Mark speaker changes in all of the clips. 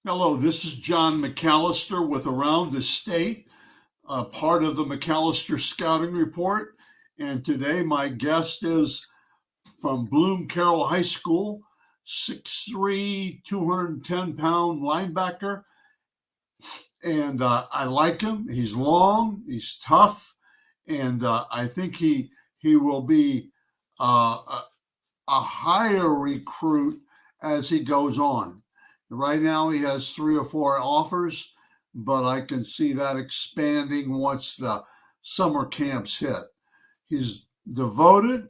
Speaker 1: Hello, this is John McAllister with Around the State, part of the McAllister Scouting Report. And today my guest is from Bloom Carroll High School, 6'3", 210-pound linebacker. And I like him. He's long, he's tough, and I think he will be a higher recruit as he goes on. Right now, he has 3 or 4 offers, but I can see that expanding once the summer camps hit. He's devoted.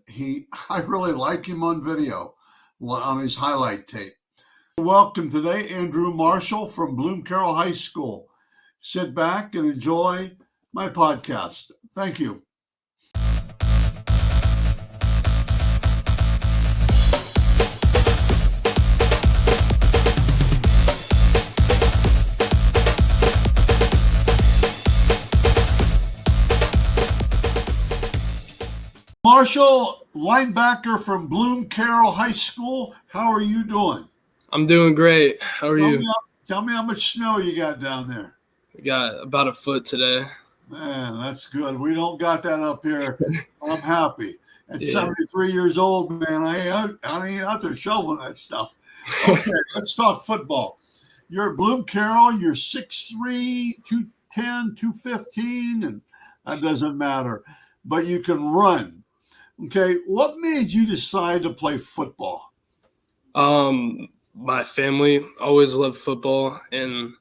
Speaker 1: I really like him on video, on his highlight tape. Welcome today, Andrew Marshall from Bloom Carroll High School. Sit back and enjoy my podcast. Thank you. Marshall, linebacker from Bloom Carroll High School. How are you doing?
Speaker 2: I'm doing great. How are you?
Speaker 1: Tell me how much snow you got down there.
Speaker 2: We got about a foot today.
Speaker 1: Man, that's good. We don't got that up here. I'm happy. At 73 years old, man, I ain't out there shoveling that stuff. Okay, let's talk football. You're at Bloom Carroll. You're 6'3", 210, 215, and that doesn't matter. But you can run. Okay, what made you decide to play football?
Speaker 2: My family always loved football, and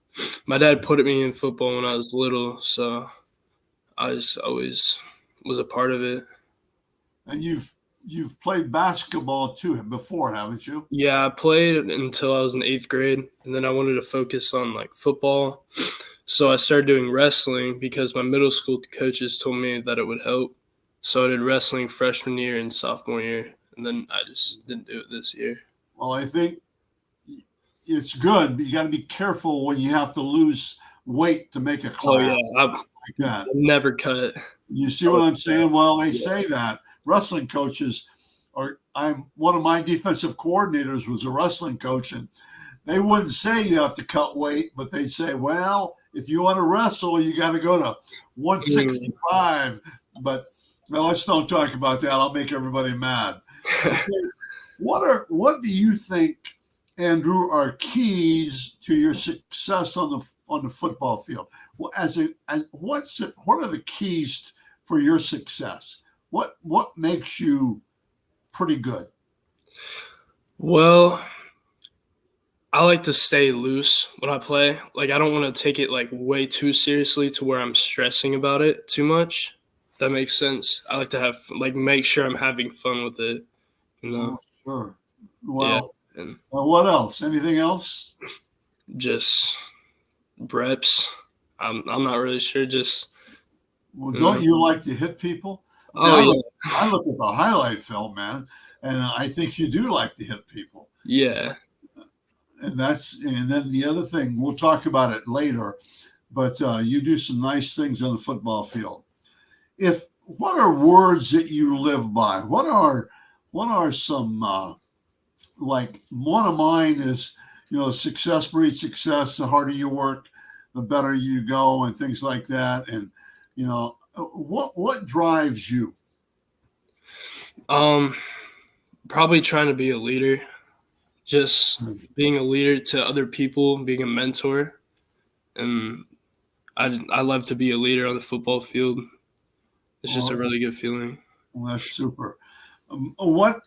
Speaker 2: my dad put me in football when I was little, so I just always was a part of it.
Speaker 1: And you've played basketball too before, haven't you?
Speaker 2: Yeah, I played until I was in 8th grade, and then I wanted to focus on football. So I started doing wrestling because my middle school coaches told me that it would help. So I did wrestling freshman year and sophomore year, and then I just didn't do it this year.
Speaker 1: Well, I think it's good, but you got to be careful when you have to lose weight to make a class.
Speaker 2: Oh, yeah. I've never cut.
Speaker 1: You see what I'm saying? Well, they say that. Wrestling coaches one of my defensive coordinators was a wrestling coach, and they wouldn't say you have to cut weight, but they'd say, well, if you want to wrestle, you got to go to 165. But well, let's don't talk about that. I'll make everybody mad. Okay. What do you think, Andrew, are keys to your success on the football field? What are the keys for your success? What makes you pretty good?
Speaker 2: Well, I like to stay loose when I play. I don't want to take it way too seriously to where I'm stressing about it too much. If that makes sense. I like to have make sure I'm having fun with it.
Speaker 1: Oh, sure. Well,
Speaker 2: yeah. And
Speaker 1: what else? Anything else?
Speaker 2: Just reps. I'm not really sure.
Speaker 1: Well, don't you like to hit people?
Speaker 2: Oh,
Speaker 1: I look at the highlight film, man, and I think you do like to hit people.
Speaker 2: Yeah.
Speaker 1: And then the other thing, we'll talk about it later, but you do some nice things on the football field. What are words that you live by? What are some one of mine is, success breeds success. The harder you work, the better you go, and things like that. And what drives you?
Speaker 2: Probably trying to be a leader. Just being a leader to other people, being a mentor, and I love to be a leader on the football field. It's just a really good feeling.
Speaker 1: Well, that's super. What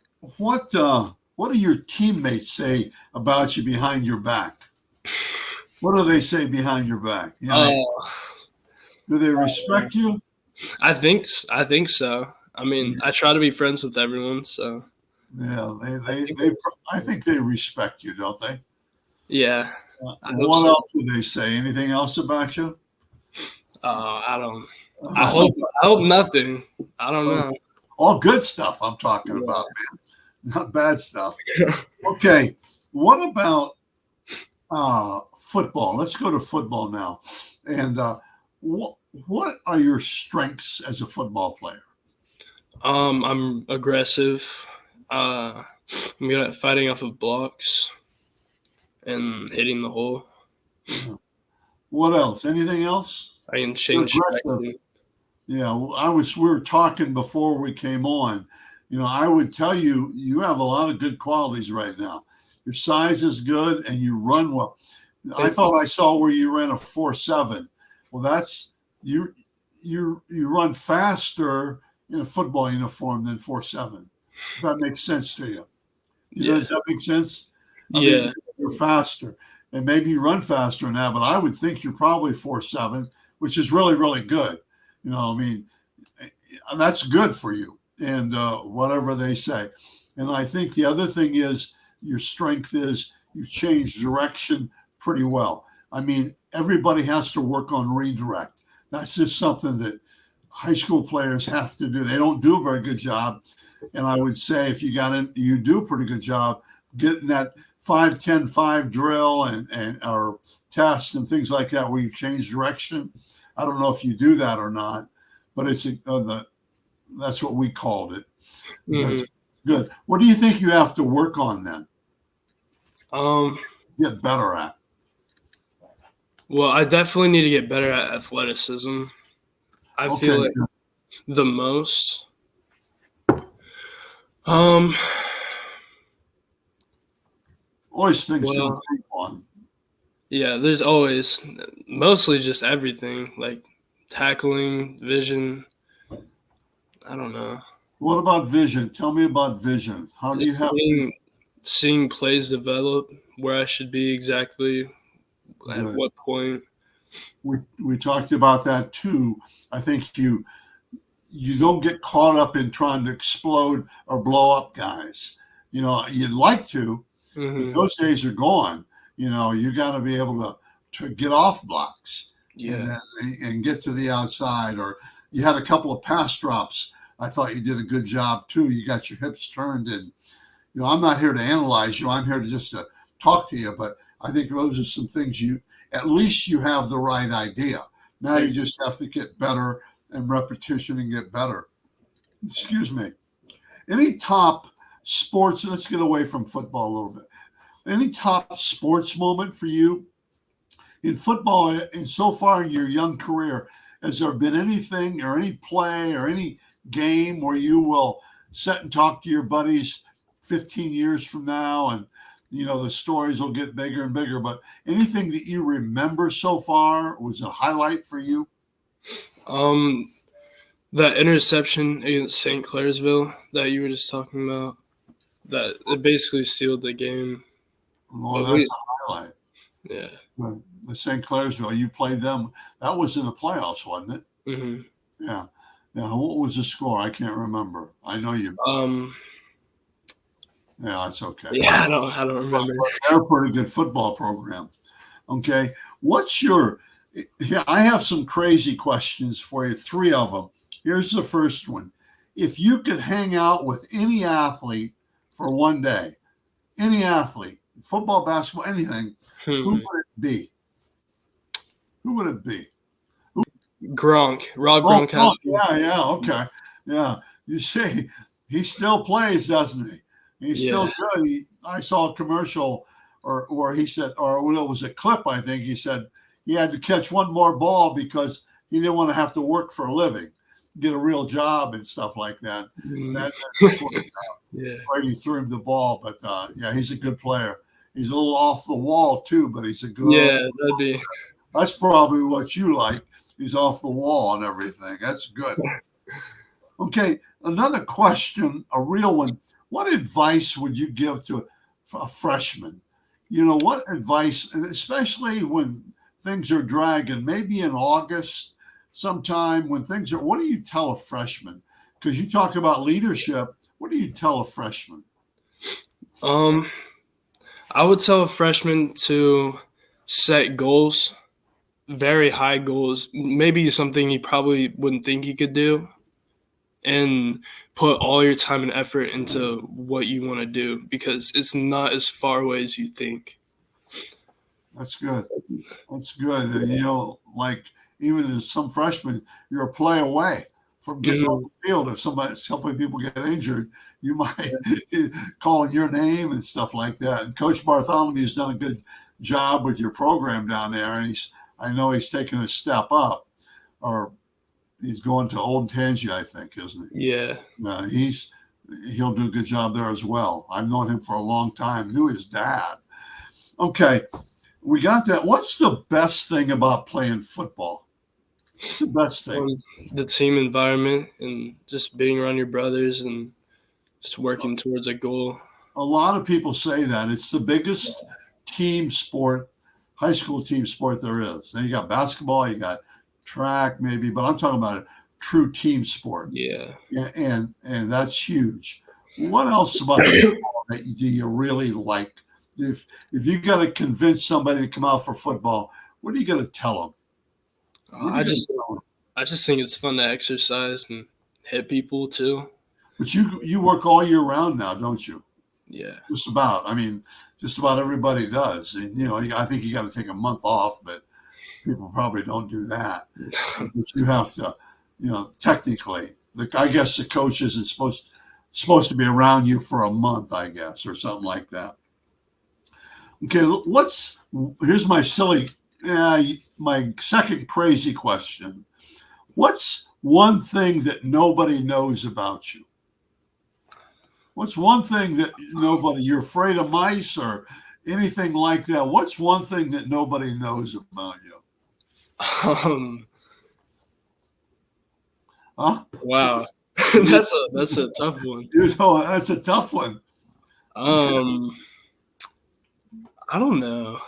Speaker 1: do your teammates say about you behind your back? What do they say behind your back? Do they respect you?
Speaker 2: I think so. I mean, I try to be friends with everyone, so.
Speaker 1: Yeah, I think they respect you, don't they?
Speaker 2: Yeah.
Speaker 1: What else do they say? Anything else about you?
Speaker 2: I don't. I hope nothing. I don't know.
Speaker 1: All good stuff I'm talking about, man. Not bad stuff. Okay, what about football? Let's go to football now. And what are your strengths as a football player?
Speaker 2: I'm aggressive. I'm good at fighting off of blocks and hitting the hole.
Speaker 1: Yeah. What else? Anything else?
Speaker 2: I can
Speaker 1: You're
Speaker 2: change
Speaker 1: aggressive.
Speaker 2: direction.
Speaker 1: Yeah, we were talking before we came on. I would tell you, you have a lot of good qualities right now. Your size is good and you run well. I
Speaker 2: Thank you.
Speaker 1: thought I saw where you ran a 4.7. Well, that's you you run faster in a football uniform than 4.7. If that makes sense to you.
Speaker 2: Yeah.
Speaker 1: Does that make sense? I mean,
Speaker 2: Yeah.
Speaker 1: you're faster, and maybe you run faster now, but I would think you're probably 4.7, which is really, really good. I mean, that's good for you, and whatever they say. And I think the other thing is your strength is you change direction pretty well. I mean, everybody has to work on redirect. That's just something that high school players have to do. They don't do a very good job. And I would say if you got in, you do a pretty good job getting that 5-10-5 drill and or tests and things like that where you change direction. I don't know if you do that or not, but that's what we called it.
Speaker 2: Hmm.
Speaker 1: That's good. What do you think you have to work on then?
Speaker 2: Um.
Speaker 1: Get better at?
Speaker 2: Well, I definitely need to get better at athleticism. I
Speaker 1: Okay,
Speaker 2: feel like
Speaker 1: good.
Speaker 2: the most. Um.
Speaker 1: Always things to
Speaker 2: Well,
Speaker 1: improve on.
Speaker 2: yeah. There's always mostly just everything like tackling, vision. I don't know.
Speaker 1: What about vision? Tell me about vision. How do you
Speaker 2: Just
Speaker 1: have to?
Speaker 2: seeing plays develop, where I should be exactly at
Speaker 1: Good.
Speaker 2: what point.
Speaker 1: We talked about that too. I think you don't get caught up in trying to explode or blow up guys. You'd like to, but
Speaker 2: Hmm.
Speaker 1: those days are gone. You got to be able to get off blocks and
Speaker 2: Yeah.
Speaker 1: then and get to the outside. Or you had a couple of pass drops. I thought you did a good job too. You got your hips turned, and I'm not here to analyze you. I'm here to just to talk to you. But I think those are some things at least you have the right idea. Now you
Speaker 2: Thank you.
Speaker 1: just have to get better and repetition and get better. Excuse me. Any top sports, let's get away from football a little bit. Any top sports moment for you in football and so far in your young career? Has there been anything or any play or any game where you will sit and talk to your buddies 15 years from now and the stories will get bigger and bigger, but anything that you remember so far was a highlight for you?
Speaker 2: Um, that interception against St. Clairsville that you were just talking about, that it basically sealed the game.
Speaker 1: Well,
Speaker 2: But
Speaker 1: that's
Speaker 2: we,
Speaker 1: a highlight.
Speaker 2: yeah.
Speaker 1: The St. Clairsville, you played them. That was in the playoffs, wasn't it?
Speaker 2: Hmm.
Speaker 1: Yeah. Yeah. What was the score? I can't remember. I know you.
Speaker 2: Um,
Speaker 1: Yeah, it's okay.
Speaker 2: yeah, I don't remember.
Speaker 1: But they're a pretty good football program. Okay. What's your, yeah, I have some crazy questions for you, three of them. Here's the first one. If you could hang out with any athlete for one day, any athlete, football, basketball, anything, who
Speaker 2: Hmm.
Speaker 1: would it be? Who would it be?
Speaker 2: Rob
Speaker 1: Oh, oh,
Speaker 2: Gronkowski.
Speaker 1: yeah, yeah, okay. Yeah. You see, he still plays, doesn't he? He's still
Speaker 2: Yeah.
Speaker 1: good. I saw a commercial or where he said, or well, it was a clip, I think. He said he had to catch one more ball because he didn't want to have to work for a living, get a real job and stuff like that.
Speaker 2: Mm.
Speaker 1: That's what
Speaker 2: Yeah.
Speaker 1: Brady threw him the ball. But yeah, he's a good player. He's a little off the wall too, but he's a good.
Speaker 2: Yeah, that'd be.
Speaker 1: That's probably what you like. He's off the wall and everything. That's good. Okay, another question, a real one. What advice would you give to a freshman? What advice, and especially when things are dragging, maybe in August, sometime when things are, what do you tell a freshman? Because you talk about leadership. What do you tell a freshman?
Speaker 2: Um, I would tell a freshman to set goals, very high goals, maybe something he probably wouldn't think he could do, and put all your time and effort into what you want to do because it's not as far away as you think.
Speaker 1: That's good. That's good. Like even as some freshmen, you're a play away from getting on the field. If somebody's helping people get injured, you might call your name and stuff like that. And Coach Bartholomew has done a good job with your program down there, and I know he's taken a step up, or he's going to Old Tangi, I think, isn't he?
Speaker 2: Yeah.
Speaker 1: He'll do a good job there as well. I've known him for a long time. Knew his dad. Okay, we got that. What's the best thing about playing football? What's the best thing?
Speaker 2: The team environment and just being around your brothers and just working towards a goal.
Speaker 1: A lot of people say that it's the biggest team sport, high school team sport there is. Then you got basketball, you got track maybe, but I'm talking about a true team sport.
Speaker 2: Yeah.
Speaker 1: And that's huge. What else about football that do you really like? If you got to convince somebody to come out for football, what are you going to tell them?
Speaker 2: I just think it's fun to exercise and hit people too.
Speaker 1: But you work all year round now, don't you?
Speaker 2: Yeah.
Speaker 1: Just about. I mean, just about everybody does. And, I think you got to take a month off, but people probably don't do that. But you have to, technically. I guess the coach isn't supposed to be around you for a month, I guess, or something like that. Okay, here's my second crazy question. What's one thing that nobody knows about you? What's one thing that you're afraid of mice or anything like that? What's one thing that nobody knows about you? Huh?
Speaker 2: Wow. That's a tough one.
Speaker 1: That's a tough one.
Speaker 2: I don't know.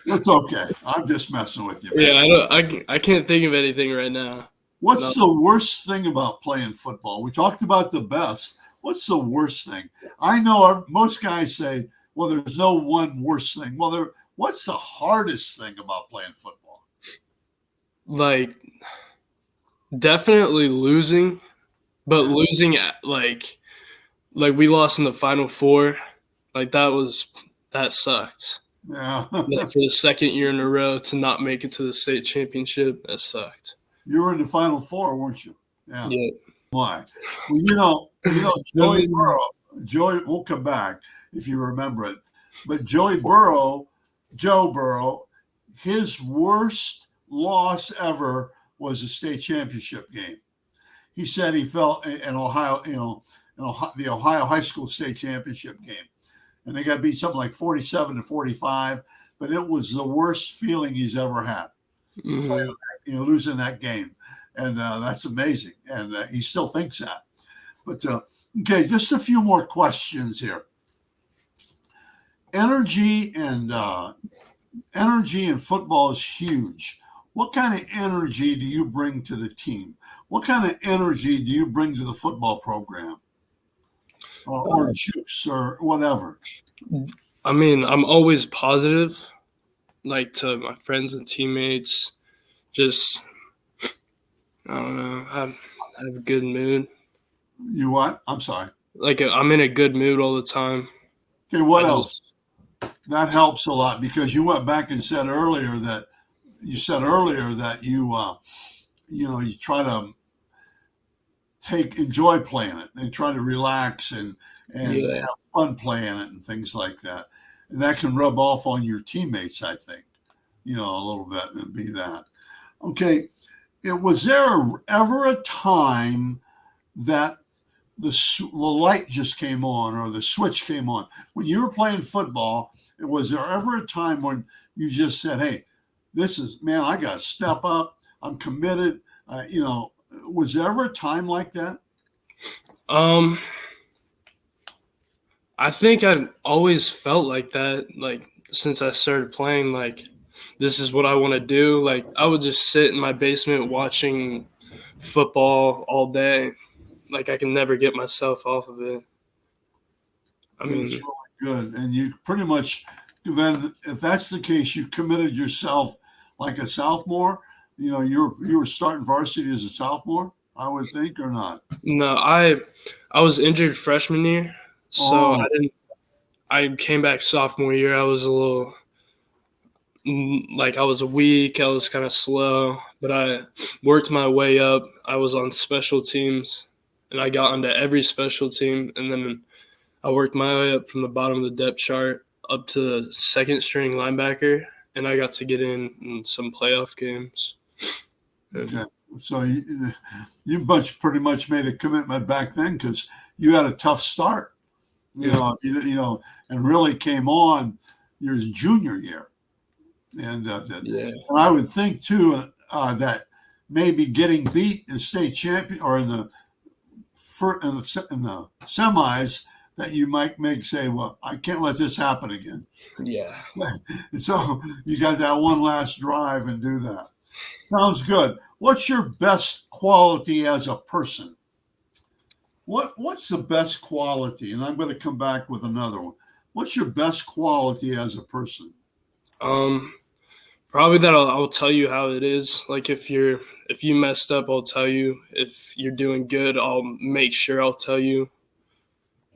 Speaker 1: It's okay. I'm just messing with you, man.
Speaker 2: Yeah, I can't think of anything right now.
Speaker 1: What's the worst thing about playing football? We talked about the best. What's the worst thing? I know most guys say, well, there's no one worst thing. Well, what's the hardest thing about playing football?
Speaker 3: Like, definitely losing, but losing at, like we lost in the Final Four. Like, that sucked.
Speaker 1: Yeah.
Speaker 3: Like, for the second year in a row to not make it to the state championship, that sucked.
Speaker 1: You were in the Final Four, weren't you?
Speaker 3: Yeah.
Speaker 1: Why? Well, Joey Burrow. We'll come back if you remember it. But Joe Burrow, his worst loss ever was a state championship game. He said he felt in Ohio, the Ohio high school state championship game, and they got beat something like 47-45. But it was the worst feeling he's ever had, losing that game, and that's amazing. And he still thinks that. But okay, just a few more questions here. Energy and football is huge. What kind of energy do you bring to the team? What kind of energy do you bring to the football program? Or juice or whatever?
Speaker 3: I mean, I'm always positive, like, to my friends and teammates. Just, I don't know, I have a good mood.
Speaker 1: You what? I'm sorry.
Speaker 3: Like, I'm in a good mood all the time.
Speaker 1: Okay, what else? That helps a lot, because you went back and said earlier that you you try to enjoy playing it and try to relax and have fun playing it and things like that. And that can rub off on your teammates, I think, a little bit, and be that. Okay. Was there ever a time that the light just came on, or the switch came on when you were playing football? Was there ever a time when you just said, hey, I got to step up. I'm committed. Was there ever a time like that?
Speaker 3: I think I've always felt like that, like, since I started playing, like, this is what I want to do. Like, I would just sit in my basement watching football all day. Like, I can never get myself off of it. I mean,
Speaker 1: it's really good. And you pretty much, then, if that's the case, you committed yourself like a sophomore. You were starting varsity as a sophomore, I would think, or not?
Speaker 3: No, I was injured freshman year, so I came back sophomore year. I was a little like I was weak, I was kind of slow, but I worked my way up. I was on special teams, and I got onto every special team, and then I worked my way up from the bottom of the depth chart up to second string linebacker, and I got to get in some playoff games.
Speaker 1: Okay. So pretty much made a commitment back then because you had a tough start, and really came on your junior year. And I would think too that maybe getting beat in state champion or in the semis that you might say, well, I can't let this happen again.
Speaker 3: Yeah.
Speaker 1: And so you got that one last drive and do that. Sounds good. What's your best quality as a person? What's the best quality? And I'm going to come back with another one. What's your best quality as a person?
Speaker 3: Probably that I'll tell you how it is. Like if you messed up, I'll tell you. If you're doing good, I'll make sure I'll tell you.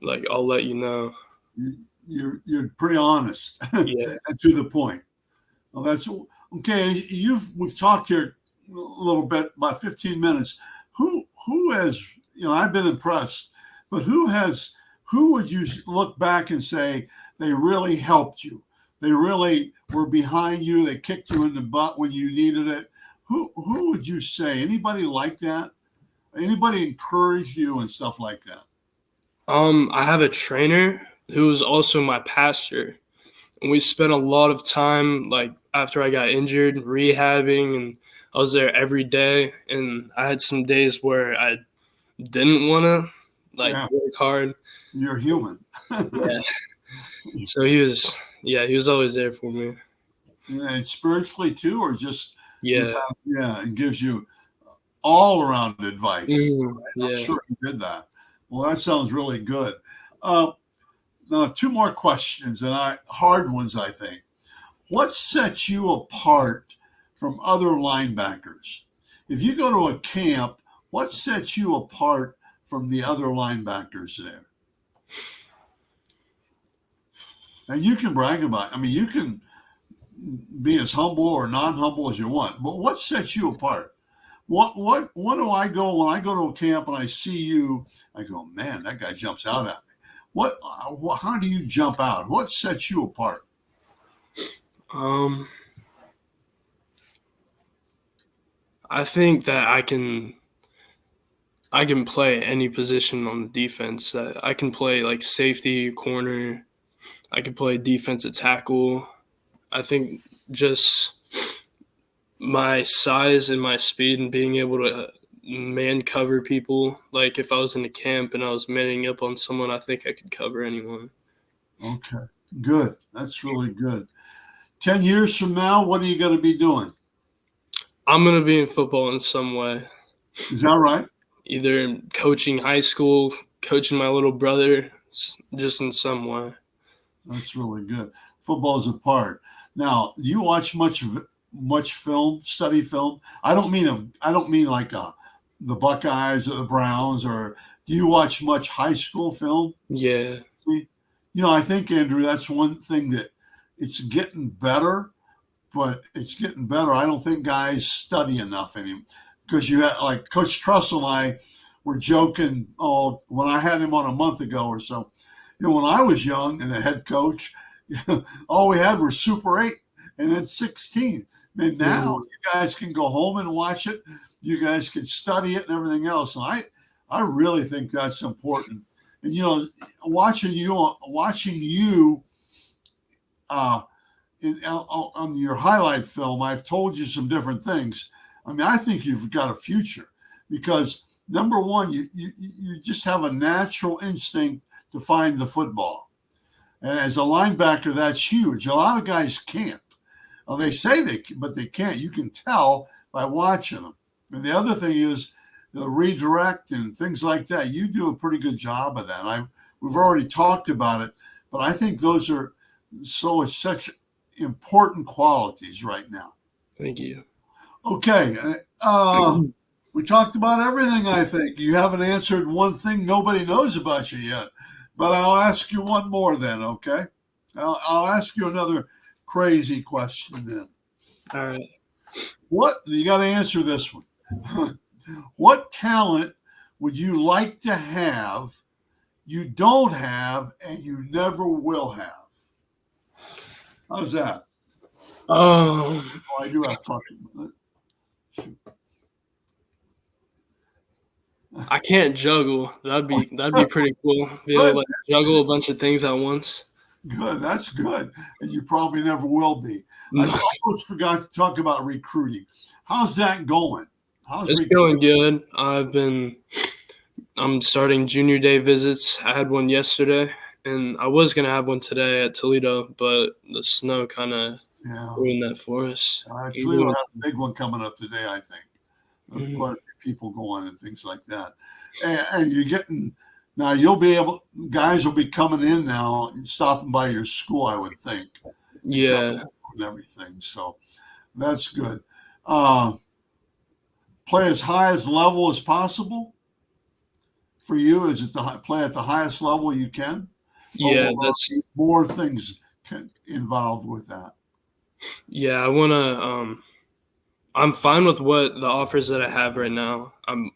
Speaker 3: Like I'll let you know.
Speaker 1: You're pretty honest.
Speaker 3: Yeah.
Speaker 1: And to the point. Well, that's okay. We've talked here a little bit, about 15 minutes. Who has, I've been impressed, but who would you look back and say they really helped you? They really were behind you. They kicked you in the butt when you needed it. Who would you say? Anybody like that? Anybody encourage you and stuff like that?
Speaker 3: I have a trainer who was also my pastor, and we spent a lot of time, like after I got injured, rehabbing, and I was there every day. And I had some days where I didn't want to work hard.
Speaker 1: You're human.
Speaker 3: Yeah. So he was always there for me.
Speaker 1: And spiritually too, or just and gives you all around advice. I'm sure he did that. Well, that sounds really good. Now, two more questions, and hard ones, I think. What sets you apart from other linebackers? If you go to a camp, what sets you apart from the other linebackers there? And you can brag about it. I mean, you can be as humble or non-humble as you want, but what sets you apart? What do I go when I go to a camp and I see you? I go, man, that guy jumps out at me. How do you jump out? What sets you apart?
Speaker 3: I think that I can play any position on the defense. I can play like safety, corner. I can play defensive tackle. I think just my size and my speed and being able to man cover people. Like if I was in a camp and I was manning up on someone, I think I could cover anyone.
Speaker 1: Okay, good. That's really good. 10 years from now, what are you going to be doing?
Speaker 3: I'm going to be in football in some way.
Speaker 1: Is that right?
Speaker 3: Either coaching high school, coaching my little brother, just in some way.
Speaker 1: That's really good. Football's a part. Now, do you watch much film, study film? I don't mean like the Buckeyes or the Browns, or do you watch much high school film?
Speaker 3: Yeah.
Speaker 1: See, I think, Andrew, that's one thing that it's getting better, but it's getting better. I don't think guys study enough anymore because you had like Coach Trussell and I were joking. When I had him on a month ago or so, when I was young and a head coach, all we had were Super 8 and then 16. And now you guys can go home and watch it. You guys can study it and everything else. And I really think that's important. And watching you on your highlight film, I've told you some different things. I mean, I think you've got a future because number one, you just have a natural instinct to find the football. And as a linebacker, that's huge. A lot of guys can't. Well, they say but they can't. You can tell by watching them. And the other thing is the redirect and things like that. You do a pretty good job of that. We've already talked about it, but I think those are such important qualities right now.
Speaker 3: Thank you.
Speaker 1: Okay. We talked about everything, I think. You haven't answered one thing nobody knows about you yet, but I'll ask you one more then, okay? I'll ask you another crazy question then.
Speaker 3: All right.
Speaker 1: What, you got to answer this one. What talent would you like to have, you don't have, and you never will have? How's that? Oh, I do have to talk about it.
Speaker 3: I can't juggle. That'd be pretty cool. Be able to like juggle a bunch of things at once.
Speaker 1: Good. That's good. And you probably never will be. I almost forgot to talk about recruiting. How's that going?
Speaker 3: It's going good. I'm starting junior day visits. I had one yesterday, and I was going to have one today at Toledo, but the snow kind of ruined that for us.
Speaker 1: Toledo has a big one coming up today, I think. Quite a few people going and things like that. And you're getting, now you'll be able, guys will be coming in now and stopping by your school, I would think.
Speaker 3: Yeah.
Speaker 1: And everything. So that's good. Play as high as level as possible for you. Is it to play at the highest level you can?
Speaker 3: Yeah,
Speaker 1: that's more things involved with that.
Speaker 3: Yeah, I want to. I'm fine with what the offers that I have right now. I'm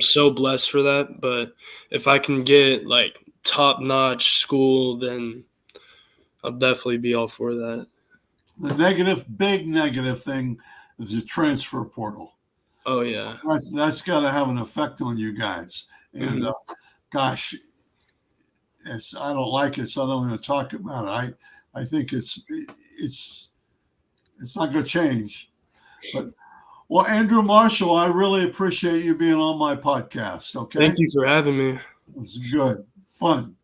Speaker 3: so blessed for that. But if I can get like top-notch school, then I'll definitely be all for that.
Speaker 1: The big negative thing is the transfer portal.
Speaker 3: Oh yeah,
Speaker 1: that's got to have an effect on you guys. And gosh, I don't like it, so I don't want to talk about it. I think it's not going to change. But well, Andrew Marshall, I really appreciate you being on my podcast. Okay,
Speaker 3: thank you for having me.
Speaker 1: It's good, fun.